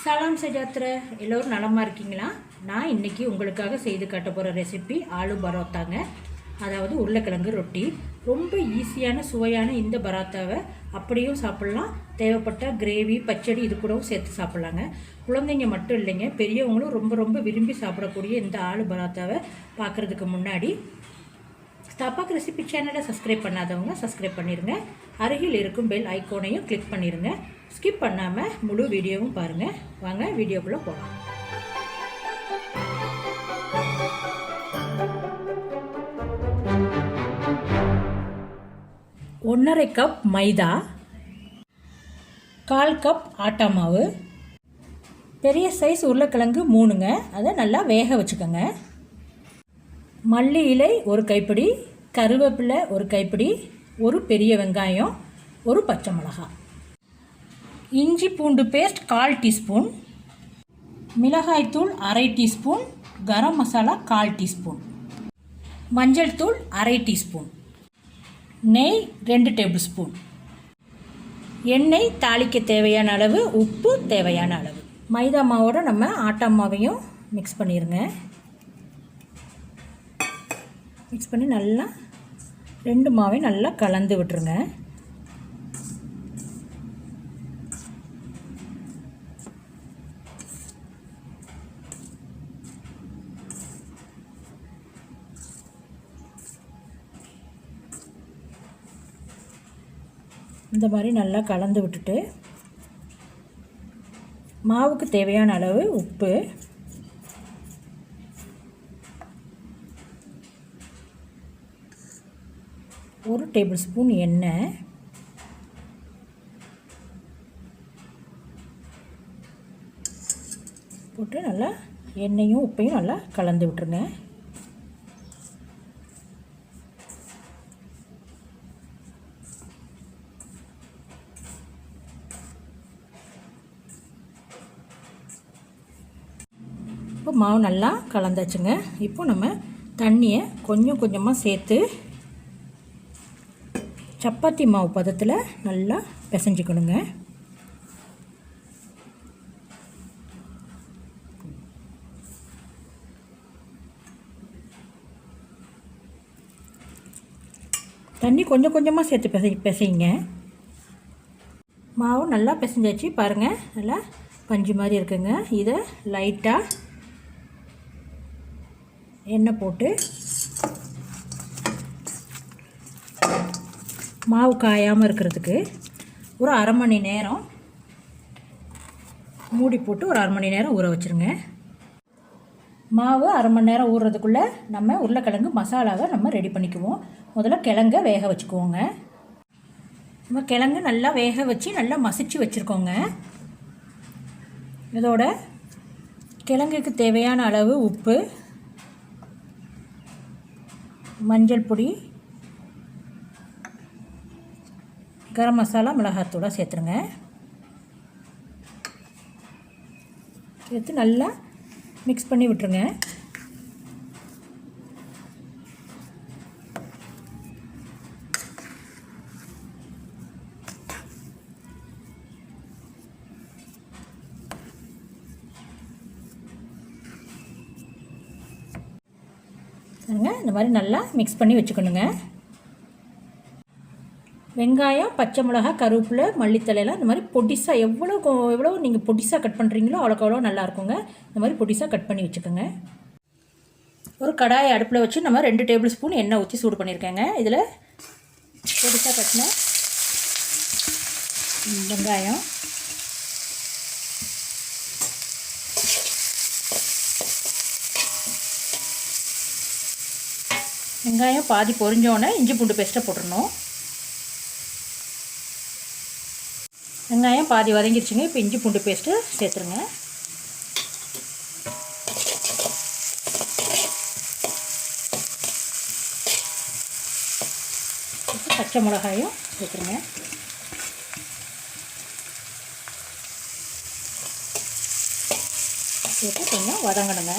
சலாம் சஜாத்திர எல்லோரும் நலமாக இருக்கீங்களா? நான் இன்றைக்கி உங்களுக்காக செய்து காட்ட போகிற ரெசிபி ஆலு பரோத்தாங்க. அதாவது உருளைக்கிழங்கு ரொட்டி. ரொம்ப ஈஸியான சுவையான இந்த பராத்தாவை அப்படியும் சாப்பிட்லாம், தேவைப்பட்ட கிரேவி பச்சடி இது கூடவும் சேர்த்து சாப்பிட்லாங்க. குழந்தைங்க மட்டும் இல்லைங்க, பெரியவங்களும் ரொம்ப ரொம்ப விரும்பி சாப்பிடக்கூடிய இந்த ஆலு பராத்தாவை பார்க்குறதுக்கு முன்னாடி தப்பாக் ரெசிபி சேனலை சப்ஸ்கிரைப் பண்ணாதவங்க சப்ஸ்கிரைப் பண்ணிடுங்க. அருகில் இருக்கும் பெல் ஐக்கோனையும் கிளிக் பண்ணிடுங்க. ஸ்கிப் பண்ணாமல் முழு வீடியோவும் பாருங்கள். வாங்க வீடியோக்குள்ளே போகலாம். 1.5 கப் மைதா, 1/4 கப் ஆட்டா மாவு, பெரிய சைஸ் உருளைக்கிழங்கு 3ங்க, அதை நல்லா வேக வச்சுக்கோங்க. மல்லி இலை 1 கைப்பிடி, கருவேப்பிலை 1 கைப்பிடி, ஒரு பெரிய வெங்காயம், ஒரு பச்சை மிளகாய், இஞ்சி பூண்டு பேஸ்ட் 1/4 டீஸ்பூன், மிளகாய்த்தூள் 1/2 டீஸ்பூன், கரம் மசாலா 1/4 டீஸ்பூன், மஞ்சள் தூள் 1/2 டீஸ்பூன், நெய் 2 டேபிள் ஸ்பூன், எண்ணெய் தாளிக்க தேவையான அளவு, உப்பு தேவையான அளவு. மைதா மாவோட நம்ம ஆட்டா மாவையும் மிக்ஸ் பண்ணிடுங்க. மிக்ஸ் பண்ணி நல்லா 2 மாவையும் நல்லா கலந்து விட்டுருங்க. இந்த மாதிரி நல்லா கலந்து விட்டுட்டு மாவுக்கு தேவையான அளவு உப்பு, ஒரு டேபிள் ஸ்பூன் எண்ணெய், போட்டு நல்லா எண்ணெயும் உப்பையும் நல்லா கலந்து விட்டுருங்க. இப்போ மாவு நல்லா கலந்தாச்சுங்க. இப்போ நம்ம தண்ணியை கொஞ்சம் கொஞ்சமாக சேர்த்து சப்பாத்தி மாவு பதத்தில் நல்லா பிசைஞ்சிக்கணுங்க. தண்ணி கொஞ்சம் கொஞ்சமாக சேர்த்து பிசைங்க. மாவு நல்லா பிசைஞ்சாச்சு பாருங்கள், நல்லா பஞ்சு மாதிரி இருக்குங்க. இதை லைட்டாக எண்ணெய் போட்டு மாவு காயாமல் இருக்கிறதுக்கு ஒரு 1/2 மணி நேரம் மூடி போட்டு ஒரு 1/2 மணி நேரம் ஊற வச்சுருங்க. மாவு 1/2 மணி நேரம் ஊறுறதுக்குள்ளே நம்ம உருளைக்கிழங்கு மசாலாவை நம்ம ரெடி பண்ணிக்குவோம். முதல்ல கிழங்க வேக வச்சுக்குவோங்க. நம்ம கிழங்கு நல்லா வேக வச்சு நல்லா மசிச்சு வச்சுருக்கோங்க. இதோட கிழங்குக்கு தேவையான அளவு உப்பு, மஞ்சள் பொடி, கரம் மசாலா, மிளகாத்தூளை சேர்த்துருங்க. சேர்த்து நல்லா மிக்ஸ் பண்ணி விட்டுருங்க. இந்த மாதிரி நல்லா மிக்ஸ் பண்ணி வச்சுக்கணுங்க. வெங்காயம், பச்சை மிளகாய், கருவேப்பிலை, மல்லித்தலையெல்லாம் இந்த மாதிரி பொடிசாக எவ்வளோ நீங்கள் பொடிசாக கட் பண்ணுறீங்களோ அவ்வளோ நல்லாயிருக்குங்க. இந்த மாதிரி பொடிசாக கட் பண்ணி வச்சுக்கோங்க. ஒரு கடாயை அடுப்பில் வச்சு நம்ம 2 டேபிள் ஸ்பூன் எண்ணெய் ஊற்றி சூடு பண்ணியிருக்கேங்க. இதில் பொடிசாக கட்டின வெங்காயம், வெங்காயம் பாதி பொரிஞ்சோன்னே இஞ்சி பூண்டு பேஸ்ட்டை போட்டுடணும். வெங்காயம் பாதி வதங்கிடுச்சுங்க. இப்போ இஞ்சி பூண்டு பேஸ்ட்டு சேர்த்துருங்க. பச்சை மிளகாயும் சேர்த்துருங்க. சேர்த்து கொஞ்சம் வதங்கணுங்க.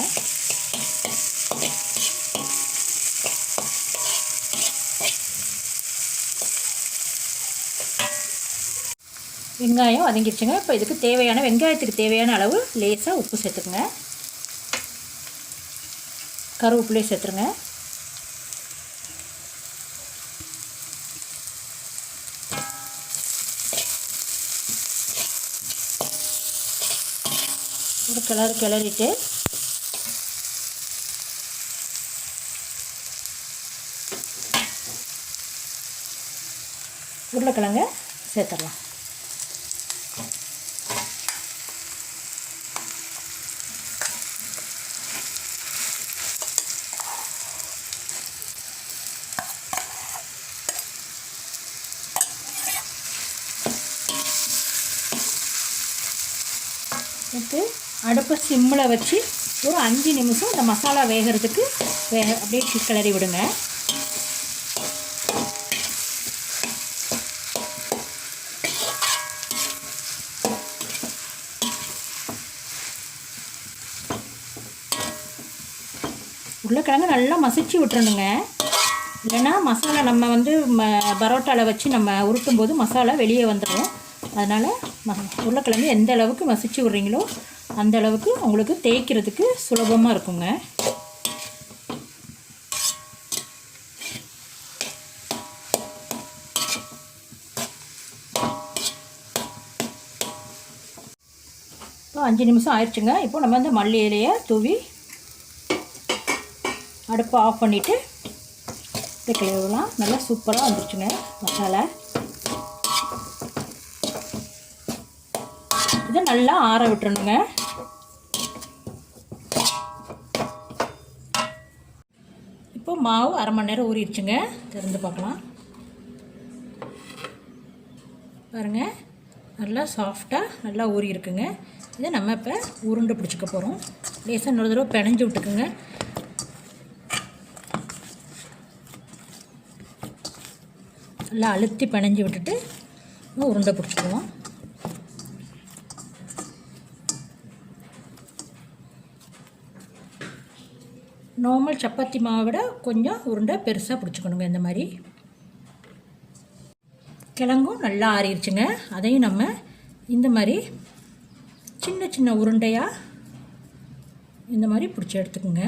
வெங்காயம் வதங்கிடுச்சுங்க. இப்போ இதுக்கு தேவையான வெங்காயத்துக்கு தேவையான அளவு லேசாக உப்பு சேர்த்துக்குங்க. கருவேப்பிலையும் சேர்த்துருங்க. ஒரு கிளறிட்டு உருளைக்கிழங்க சேர்த்துடலாம். எடுத்து அடுப்பை சிம்மில் வச்சு ஒரு 5 நிமிஷம் இந்த மசாலா வேகிறதுக்கு அப்படியே கிளறி விடுங்க. உருளைக்கிழங்கு நல்லா மசிச்சு விட்டுறணுங்க. இல்லைன்னா மசாலா நம்ம வந்து பரோட்டாவில் வச்சு நம்ம உருட்டும் போது மசாலா வெளியே வந்துடும். அதனால் உருளைக்கிழங்கு எந்த அளவுக்கு மசிச்சு விட்றீங்களோ அந்த அளவுக்கு உங்களுக்கு தேய்க்கிறதுக்கு சுலபமாக இருக்குங்க. இப்போ 5 நிமிஷம் ஆயிடுச்சுங்க. இப்போ நம்ம இந்த மல்லி இலையை தூவி அடுப்பை ஆஃப் பண்ணிவிட்டு கிளறலாம். நல்லா சூப்பராக வந்துருச்சுங்க மசாலா. இதை நல்லா ஆற விட்டுறணுங்க. இப்போ மாவு அரை மணி நேரம் ஊறிடுச்சுங்க. திறந்து பார்க்கலாம். பாருங்கள், நல்லா சாஃப்டாக நல்லா ஊறி இருக்குங்க. இதை நம்ம இப்போ உருண்டை பிடிச்சிக்க போகிறோம். லேசாக இன்னொரு தடவை பிணைஞ்சு விட்டுக்குங்க. நல்லா அழுத்தி பிணைஞ்சி விட்டுட்டு உருண்டை பிடிச்சிக்குவோம். நார்மல் சப்பாத்தி மாவை விட கொஞ்சம் உருண்டை பெருசாக பிடிச்சிக்கணுங்க. இந்த மாதிரி கிழங்கும் நல்லா ஆறிடுச்சுங்க. அதையும் நம்ம இந்த மாதிரி சின்ன சின்ன உருண்டையாக இந்த மாதிரி பிடிச்சி எடுத்துக்கோங்க.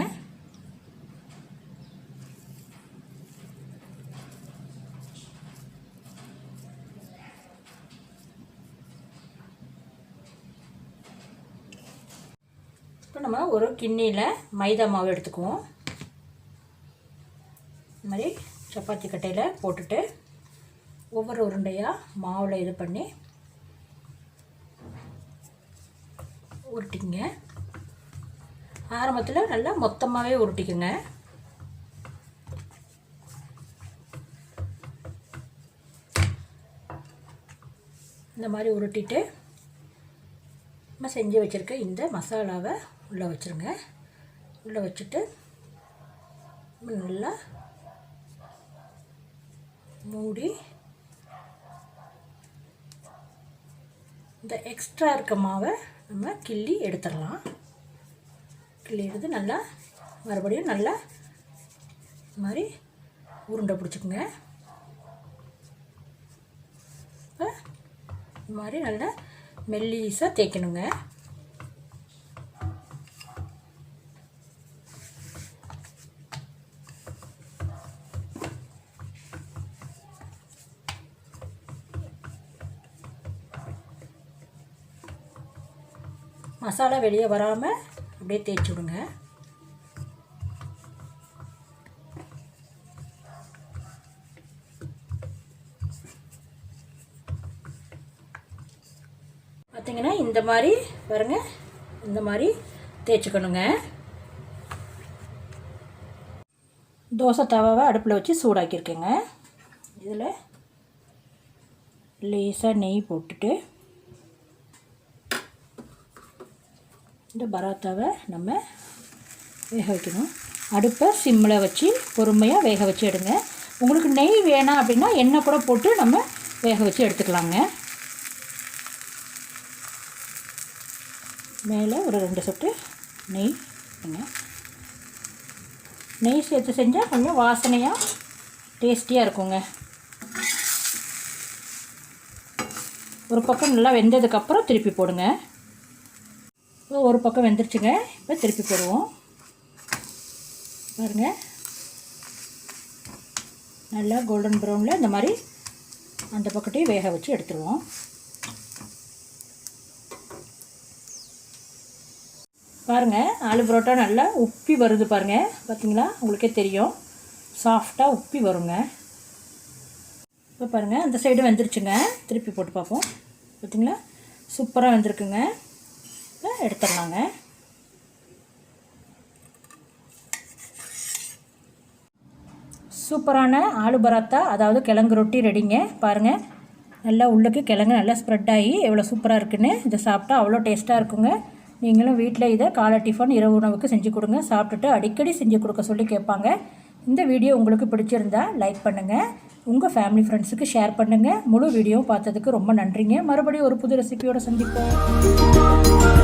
இப்போ நம்ம ஒரு கிண்ணியில் மைதா மாவு எடுத்துக்குவோம். இந்த மாதிரி சப்பாத்தி கட்டையில் போட்டுட்டு ஒவ்வொரு உருண்டையாக மாவில் இது பண்ணி உருட்டிங்க. ஆரம்பத்தில் நல்லா மொத்தமாகவே உருட்டிக்குங்க. இந்த மாதிரி உருட்டிட்டு நம்ம செஞ்சு வச்சுருக்க இந்த மசாலாவை உள்ளே வச்சுருங்க. உள்ளே வச்சுட்டு நல்லா மூடி இந்த எக்ஸ்ட்ரா இருக்க மாவை நம்ம கிள்ளி எடுத்துடலாம். கிள்ளி எடுத்து நல்லா மறுபடியும் நல்லா இந்த மாதிரி உருண்டை பிடிச்சிக்குங்க. இப்போ இந்த மாதிரி நல்லா மெல்லிசாக தேய்க்கணுங்க. மசாலா வெளியே வராமல் அப்படியே தேய்ச்சி விடுங்க. பார்த்திங்கன்னா இந்த மாதிரி பாருங்க, இந்த மாதிரி தேய்ச்சிக்கணுங்க. தோசை தவாவை அடுப்பில் வச்சு சூடாக்கியிருக்கேங்க. இதில் லேசாக நெய் போட்டுட்டு இந்த பராத்தாவை நம்ம வேக வைக்கணும். அடுப்பை சிம்மில் வச்சு பொறுமையாக வேக வச்சு எடுங்க. உங்களுக்கு நெய் வேணாம் அப்படின்னா எண்ணெய் கூட போட்டு நம்ம வேக வச்சு எடுத்துக்கலாங்க. மேலே ஒரு 2 சொட்டு நெய் நெய் சேர்த்து செஞ்சால் கொஞ்சம் வாசனையாக டேஸ்டியாக இருக்குங்க. ஒரு பக்கம் நல்லா வெந்ததுக்கப்புறம் திருப்பி போடுங்க. ஒரு பக்கம் வெந்துருச்சுங்க. இப்போ திருப்பி போடுவோம். பாருங்கள், நல்லா கோல்டன் ப்ரௌனில் இந்த மாதிரி அந்த பக்கத்தையும் வேக வச்சு எடுத்துருவோம். பாருங்கள், ஆலு பரோட்டா நல்லா உப்பி வருது பாருங்கள். பார்த்தீங்களா, உங்களுக்கே தெரியும், சாஃப்டாக உப்பி வருங்க. இப்போ பாருங்கள், அந்த சைடு வெந்துருச்சுங்க. திருப்பி போட்டு பார்ப்போம். பார்த்தீங்களா, சூப்பராக வெந்திருக்குங்க. இப்போ எடுத்துடலாங்க. சூப்பரான ஆலு பராத்தா, அதாவது கிழங்கு ரொட்டி ரெடிங்க. பாருங்கள், நல்லா உள்ளுக்கு கிழங்கு நல்லா ஸ்ப்ரெட் ஆகி எவ்வளோ சூப்பராக இருக்குன்னு. இதை சாப்பிட்டா அவ்வளோ டேஸ்ட்டாக இருக்குங்க. நீங்களும் வீட்டில் இதை காலை டிஃபன், இரவு உணவுக்கு செஞ்சு கொடுங்க. சாப்பிட்டுட்டு அடிக்கடி செஞ்சு கொடுக்க சொல்லி கேட்பாங்க. இந்த வீடியோ உங்களுக்கு பிடிச்சிருந்தா லைக் பண்ணுங்கள், உங்கள் ஃபேமிலி ஃப்ரெண்ட்ஸுக்கு ஷேர் பண்ணுங்கள். முழு வீடியோவும் பார்த்ததுக்கு ரொம்ப நன்றிங்க. மறுபடியும் ஒரு புது ரெசிபியோடு சந்திப்போம்.